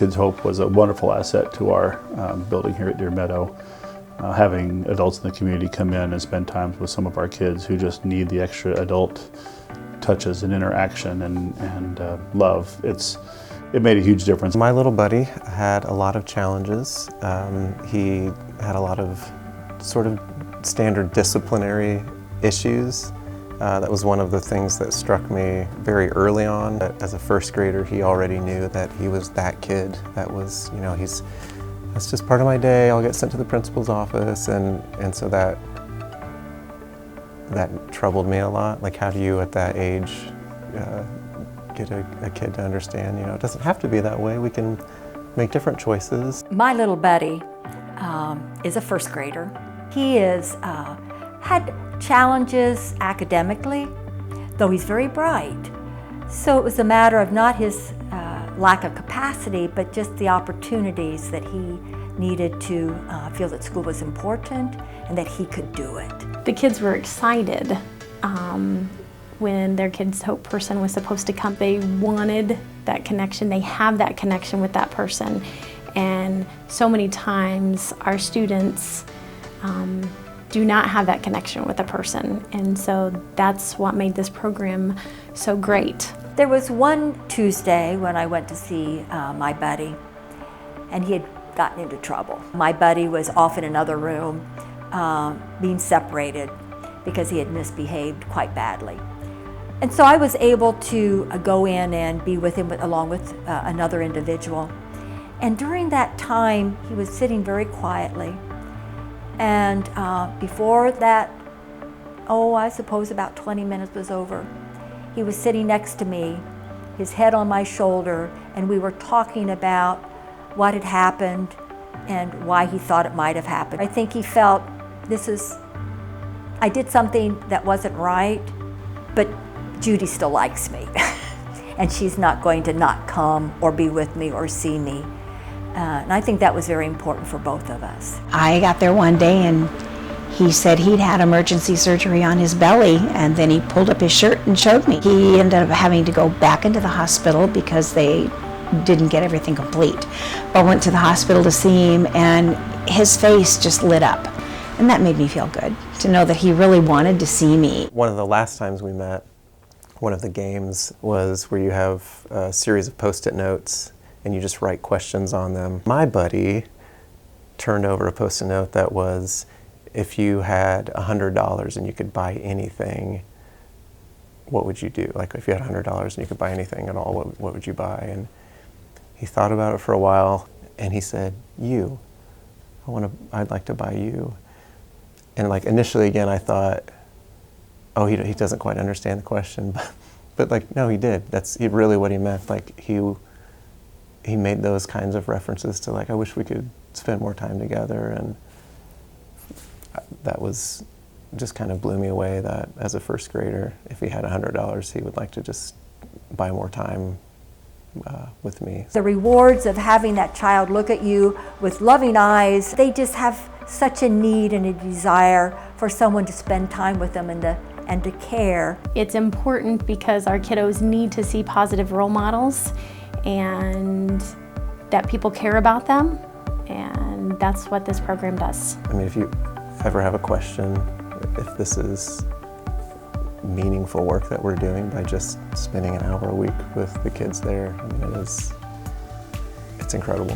Kids Hope was a wonderful asset to our building here at Deer Meadow. Having adults in the community come in and spend time with some of our kids who just need the extra adult touches and interaction and love. It made a huge difference. My little buddy had a lot of challenges. He had a lot of sort of standard disciplinary issues. That was one of the things that struck me very early on. As a first grader, he already knew that he was that kid. That was, you know, that's just part of my day. I'll get sent to the principal's office, and so that troubled me a lot. Like, how do you at that age get a kid to understand, you know, it doesn't have to be that way. We can make different choices. My little buddy is a first grader. He had challenges academically, though he's very bright. So it was a matter of not his lack of capacity, but just the opportunities that he needed to feel that school was important and that he could do it. The kids were excited when their Kids Hope person was supposed to come. They wanted that connection. They have that connection with that person. And so many times our students do not have that connection with a person. And so that's what made this program so great. There was one Tuesday when I went to see my buddy, and he had gotten into trouble. My buddy was off in another room being separated because he had misbehaved quite badly. And so I was able to go in and be with him along with another individual. And during that time, he was sitting very quietly. And before that, I suppose about 20 minutes was over, he was sitting next to me, his head on my shoulder, and we were talking about what had happened and why he thought it might have happened. I think he felt, I did something that wasn't right, but Judy still likes me. And she's not going to not come or be with me or see me. And I think that was very important for both of us. I got there one day and he said he'd had emergency surgery on his belly, and then he pulled up his shirt and showed me. He ended up having to go back into the hospital because they didn't get everything complete. But I went to the hospital to see him, and his face just lit up. And that made me feel good, to know that he really wanted to see me. One of the last times we met, one of the games was where you have a series of Postit Notes and you just write questions on them. My buddy turned over a Postit Note that was, if you had $100 and you could buy anything, what would you do? Like, if you had $100 and you could buy anything at all, what would you buy? And he thought about it for a while, and he said, you. I'd like to buy you. And like, initially, again, I thought, oh, he doesn't quite understand the question, but like, no, he did. That's really what he meant. Like, he made those kinds of references to, like, I wish we could spend more time together, and that was just kind of blew me away that as a first grader, if he had $100, he would like to just buy more time with me. The rewards of having that child look at you with loving eyes, they just have such a need and a desire for someone to spend time with them and to care. It's important because our kiddos need to see positive role models and that people care about them, and that's what this program does. I mean, if you ever have a question, if this is meaningful work that we're doing by just spending an hour a week with the kids there, I mean, it's incredible.